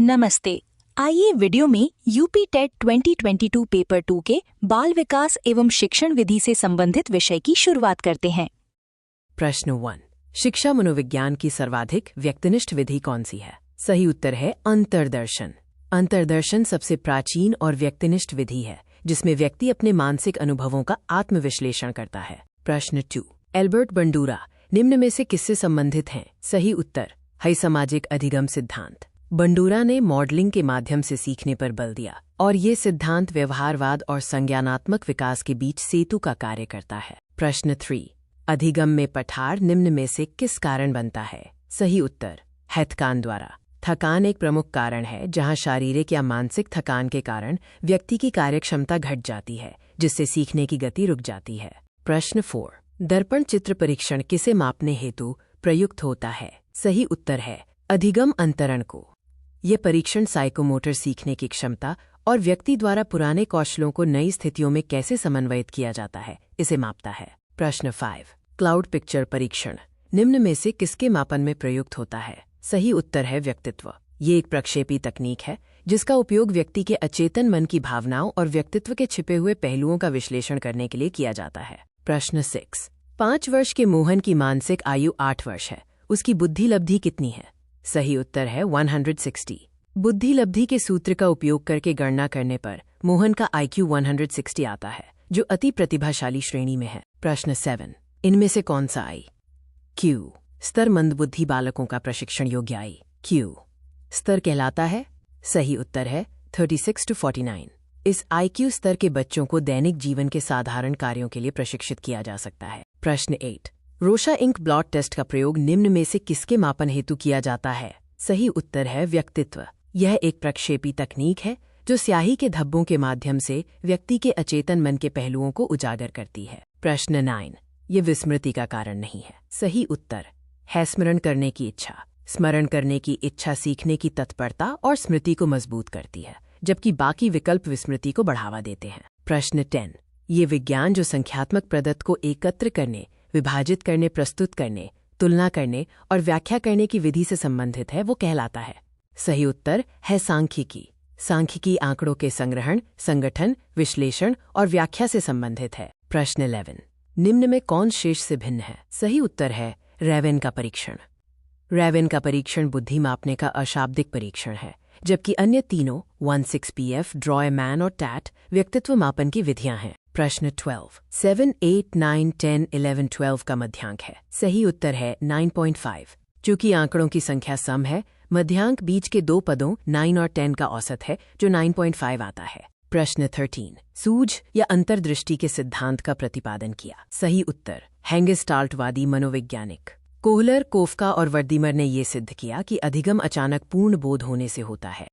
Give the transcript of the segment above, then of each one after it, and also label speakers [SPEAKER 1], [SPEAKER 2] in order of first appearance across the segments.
[SPEAKER 1] नमस्ते। आइए वीडियो में यूपी टेट 2022 पेपर 2 के बाल विकास एवं शिक्षण विधि से संबंधित विषय की शुरुआत करते हैं।
[SPEAKER 2] प्रश्न 1। शिक्षा मनोविज्ञान की सर्वाधिक व्यक्तिनिष्ठ विधि कौन सी है? सही उत्तर है अंतर्दर्शन। अंतर्दर्शन सबसे प्राचीन और व्यक्तिनिष्ठ विधि है जिसमें व्यक्ति अपने मानसिक अनुभवों का आत्मविश्लेषण करता है। प्रश्न 2। एल्बर्ट बंडूरा निम्न में से किससे संबंधित हैं? सही उत्तर है सामाजिक अधिगम सिद्धांत। बंडूरा ने मॉडलिंग के माध्यम से सीखने पर बल दिया और ये सिद्धांत व्यवहारवाद और संज्ञानात्मक विकास के बीच सेतु का कार्य करता है। प्रश्न 3। अधिगम में पठार निम्न में से किस कारण बनता है? सही उत्तर है थकान द्वारा। थकान एक प्रमुख कारण है जहां शारीरिक या मानसिक थकान के कारण व्यक्ति की कार्यक्षमता घट जाती है जिससे सीखने की गति रुक जाती है। प्रश्न 4। दर्पण चित्र परीक्षण किसे मापने हेतु प्रयुक्त होता है? सही उत्तर है अधिगम अंतरण को। यह परीक्षण साइकोमोटर सीखने की क्षमता और व्यक्ति द्वारा पुराने कौशलों को नई स्थितियों में कैसे समन्वयित किया जाता है इसे मापता है। प्रश्न 5। क्लाउड पिक्चर परीक्षण निम्न में से किसके मापन में प्रयुक्त होता है? सही उत्तर है व्यक्तित्व। ये एक प्रक्षेपी तकनीक है जिसका उपयोग व्यक्ति के अचेतन मन की भावनाओं और व्यक्तित्व के छिपे हुए पहलुओं का विश्लेषण करने के लिए किया जाता है। प्रश्न 6। 5 वर्ष के मोहन की मानसिक आयु 8 वर्ष है, उसकी बुद्धि लब्धि कितनी है? सही उत्तर है 160। बुद्धि लब्धि के सूत्र का उपयोग करके गणना करने पर मोहन का IQ 160 आता है जो अति प्रतिभाशाली श्रेणी में है। प्रश्न 7। इनमें से कौन सा IQ स्तर मंदबुद्धि बालकों का प्रशिक्षण योग्य IQ स्तर कहलाता है? सही उत्तर है 36 to 49। इस IQ स्तर के बच्चों को दैनिक जीवन के साधारण कार्यों के लिए प्रशिक्षित किया जा सकता है। प्रश्न 8। रोशा इंक ब्लॉट टेस्ट का प्रयोग निम्न में से किसके मापन हेतु किया जाता है? सही उत्तर है व्यक्तित्व। यह एक प्रक्षेपी तकनीक है जो स्याही के धब्बों के माध्यम से व्यक्ति के अचेतन मन के पहलुओं को उजागर करती है। प्रश्न 9। ये विस्मृति का कारण नहीं है। सही उत्तर है स्मरण करने की इच्छा। स्मरण करने की इच्छा सीखने की तत्परता और स्मृति को मजबूत करती है जबकि बाकी विकल्प विस्मृति को बढ़ावा देते हैं। प्रश्न 10। ये विज्ञान जो संख्यात्मक प्रदत्त को एकत्र करने, विभाजित करने, प्रस्तुत करने, तुलना करने और व्याख्या करने की विधि से संबंधित है वो कहलाता है? सही उत्तर है सांख्यिकी। सांख्यिकी आंकड़ों के संग्रहण, संगठन, विश्लेषण और व्याख्या से संबंधित है। प्रश्न 11। निम्न में कौन शेष से भिन्न है? सही उत्तर है रैवेन का परीक्षण। रैवेन का परीक्षण बुद्धि मापने का अशाब्दिक परीक्षण है जबकि अन्य तीनों 16PF, ड्रॉयमैन और टैट व्यक्तित्व मापन की विधियां हैं। प्रश्न 12। 7, 8, 9, 10, 11, 12 का मध्यांक है? सही उत्तर है 9.5। चूंकि आंकड़ों की संख्या सम है, मध्यांक बीच के दो पदों 9 और 10 का औसत है जो 9.5 आता है। प्रश्न 13। सूझ या अंतर्दृष्टि के सिद्धांत का प्रतिपादन किया? सही उत्तर हैंगेस्टाल्टवादी मनोवैज्ञानिक। कोहलर, कोफका और वर्दीमर ने ये सिद्ध किया कि अधिगम अचानक पूर्ण बोध होने से होता है।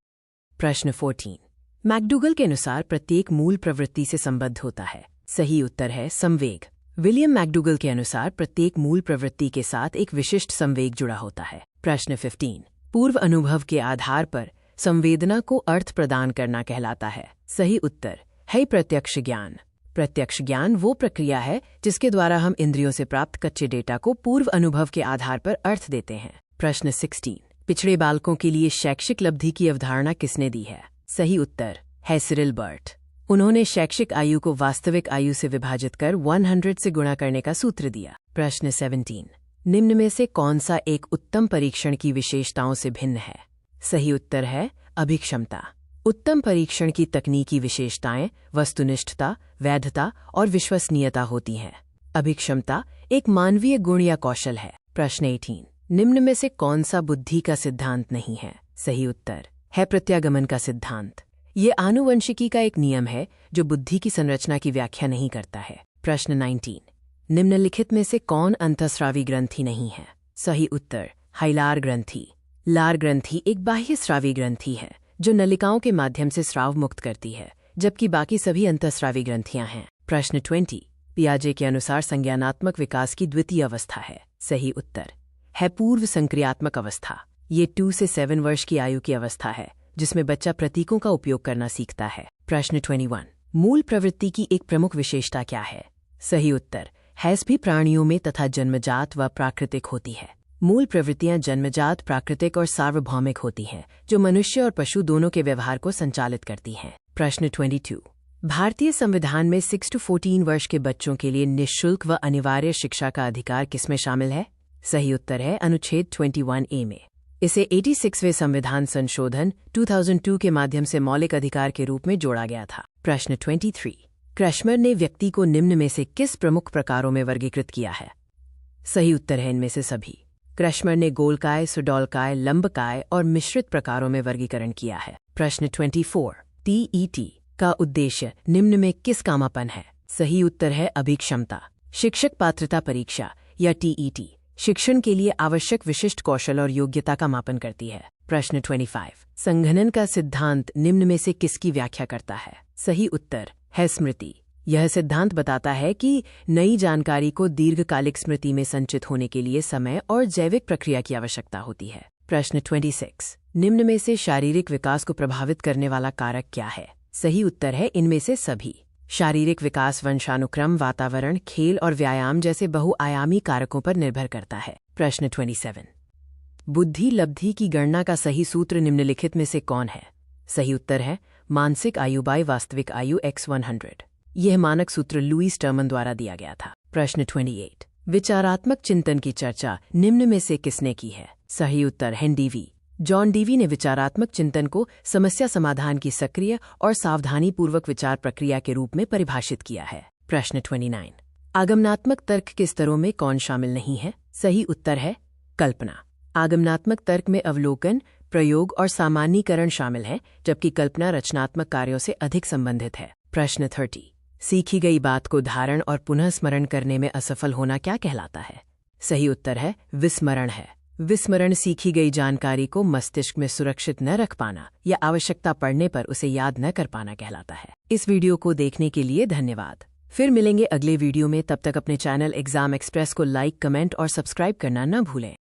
[SPEAKER 2] प्रश्न 14। मैकडूगल के अनुसार प्रत्येक मूल प्रवृत्ति से संबद्ध होता है? सही उत्तर है संवेग। विलियम मैकडूगल के अनुसार प्रत्येक मूल प्रवृत्ति के साथ एक विशिष्ट संवेग जुड़ा होता है। प्रश्न 15। पूर्व अनुभव के आधार पर संवेदना को अर्थ प्रदान करना कहलाता है? सही उत्तर है प्रत्यक्ष ज्ञान। प्रत्यक्ष ज्ञान वो प्रक्रिया है जिसके द्वारा हम इंद्रियों से प्राप्त कच्चे डेटा को पूर्व अनुभव के आधार पर अर्थ देते हैं। प्रश्न 16। पिछड़े बालकों के लिए शैक्षिक लब्धि की अवधारणा किसने दी है? सही उत्तर है सिरिल बर्ट। उन्होंने शैक्षिक आयु को वास्तविक आयु से विभाजित कर 100 से गुणा करने का सूत्र दिया। प्रश्न 17। निम्न में से कौन सा एक उत्तम परीक्षण की विशेषताओं से भिन्न है? सही उत्तर है अभिक्षमता। उत्तम परीक्षण की तकनीकी विशेषताएं वस्तुनिष्ठता, वैधता और विश्वसनीयता होती हैं। अभिक्षमता एक मानवीय गुण या कौशल है। प्रश्न 18। निम्न में से कौन सा बुद्धि का सिद्धांत नहीं है? सही उत्तर है प्रत्यागमन का सिद्धांत। ये आनुवंशिकी का एक नियम है जो बुद्धि की संरचना की व्याख्या नहीं करता है। प्रश्न 19। निम्नलिखित में से कौन अंतःस्रावी ग्रंथि नहीं है? सही उत्तर है लार ग्रंथि। लार ग्रंथि एक बाह्य स्रावी ग्रंथि है जो नलिकाओं के माध्यम से स्राव मुक्त करती है जबकि बाकी सभी अंतःस्रावी ग्रंथियां हैं। प्रश्न 20। पियाजे के अनुसार संज्ञानात्मक विकास की द्वितीय अवस्था है? सही उत्तर है पूर्व संक्रियात्मक अवस्था। ये 2 से 7 वर्ष की आयु की अवस्था है जिसमें बच्चा प्रतीकों का उपयोग करना सीखता है। प्रश्न 21। मूल प्रवृत्ति की एक प्रमुख विशेषता क्या है? सही उत्तर है भी प्राणियों में तथा जन्मजात व प्राकृतिक होती है। मूल प्रवृत्तियां जन्मजात, प्राकृतिक और सार्वभौमिक होती हैं, जो मनुष्य और पशु दोनों के व्यवहार को संचालित करती हैं। प्रश्न 22। भारतीय संविधान में 6 to 14 वर्ष के बच्चों के लिए निःशुल्क व अनिवार्य शिक्षा का अधिकार किसमें शामिल है? सही उत्तर है अनुच्छेद 21A में। इसे 86वें संविधान संशोधन 2002 के माध्यम से मौलिक अधिकार के रूप में जोड़ा गया था। प्रश्न 23। क्रैशमर ने व्यक्ति को निम्न में से किस प्रमुख प्रकारों में वर्गीकृत किया है? सही उत्तर है इनमें से सभी। क्रैशमर ने गोलकाय, सुडौलकाय, लंबकाय और मिश्रित प्रकारों में वर्गीकरण किया है। प्रश्न 24। TET का उद्देश्य निम्न में किस का मापन है? सही उत्तर है अभिक्षमता। शिक्षक पात्रता परीक्षा या TET शिक्षण के लिए आवश्यक विशिष्ट कौशल और योग्यता का मापन करती है। प्रश्न 25। संघनन का सिद्धांत निम्न में से किसकी व्याख्या करता है? सही उत्तर है स्मृति। यह सिद्धांत बताता है कि नई जानकारी को दीर्घकालिक स्मृति में संचित होने के लिए समय और जैविक प्रक्रिया की आवश्यकता होती है। प्रश्न 26। निम्न में से शारीरिक विकास को प्रभावित करने वाला कारक क्या है? सही उत्तर है इनमें से सभी। शारीरिक विकास वंशानुक्रम, वातावरण, खेल और व्यायाम जैसे बहुआयामी कारकों पर निर्भर करता है। प्रश्न 27। बुद्धि लब्धि की गणना का सही सूत्र निम्नलिखित में से कौन है? सही उत्तर है मानसिक आयु बाय वास्तविक आयु x100। यह मानक सूत्र लुईस टर्मन द्वारा दिया गया था। प्रश्न 28। विचारात्मक चिंतन की चर्चा निम्न में से किसने की है? सही उत्तर है डीवी। जॉन डीवी ने विचारात्मक चिंतन को समस्या समाधान की सक्रिय और सावधानीपूर्वक विचार प्रक्रिया के रूप में परिभाषित किया है। प्रश्न 29। आगमनात्मक तर्क के स्तरों में कौन शामिल नहीं है? सही उत्तर है कल्पना। आगमनात्मक तर्क में अवलोकन, प्रयोग और सामान्यीकरण शामिल हैं, जबकि कल्पना रचनात्मक कार्यों से अधिक संबंधित है। प्रश्न 30। सीखी गई बात को धारण और पुनः स्मरण करने में असफल होना क्या कहलाता है? सही उत्तर है विस्मरण है। विस्मरण सीखी गई जानकारी को मस्तिष्क में सुरक्षित न रख पाना या आवश्यकता पड़ने पर उसे याद न कर पाना कहलाता है। इस वीडियो को देखने के लिए धन्यवाद। फिर मिलेंगे अगले वीडियो में। तब तक अपने चैनल एग्जाम एक्सप्रेस को लाइक, कमेंट और सब्सक्राइब करना न भूलें।